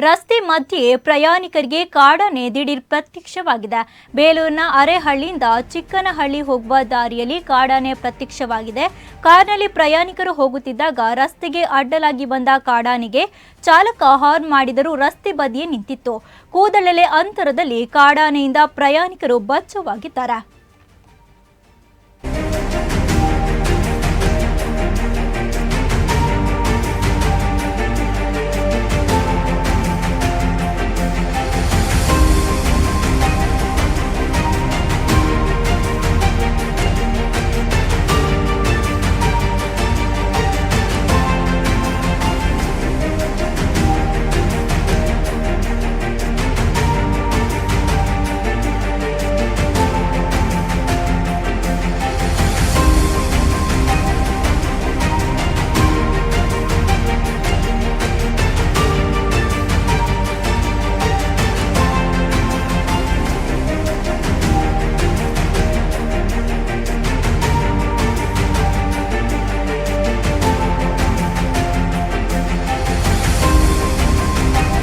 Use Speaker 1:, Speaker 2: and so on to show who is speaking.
Speaker 1: ರಸ್ತೆ ಮಧ್ಯೆ ಪ್ರಯಾಣಿಕರಿಗೆ ಕಾಡಾನೆ ದಿಢೀರ್ ಪ್ರತ್ಯಕ್ಷವಾಗಿದೆ. ಬೇಲೂರಿನ ಅರೇಹಳ್ಳಿಯಿಂದ ಚಿಕ್ಕನಹಳ್ಳಿ ಹೋಗುವ ದಾರಿಯಲ್ಲಿ ಕಾಡಾನೆ ಪ್ರತ್ಯಕ್ಷವಾಗಿದೆ. ಕಾರ್ನಲ್ಲಿ ಪ್ರಯಾಣಿಕರು ಹೋಗುತ್ತಿದ್ದಾಗ ರಸ್ತೆಗೆ ಅಡ್ಡಲಾಗಿ ಬಂದ ಕಾಡಾನೆಗೆ ಚಾಲಕ ಹಾರ್ನ್ ಮಾಡಿದರೂ ರಸ್ತೆ ಬದಿಯೇ ನಿಂತಿತ್ತು. ಕೂದಲೆಳೆ ಅಂತರದಲ್ಲಿ ಕಾಡಾನೆಯಿಂದ ಪ್ರಯಾಣಿಕರು ಬಚಾವಾಗಿದ್ದಾರೆ.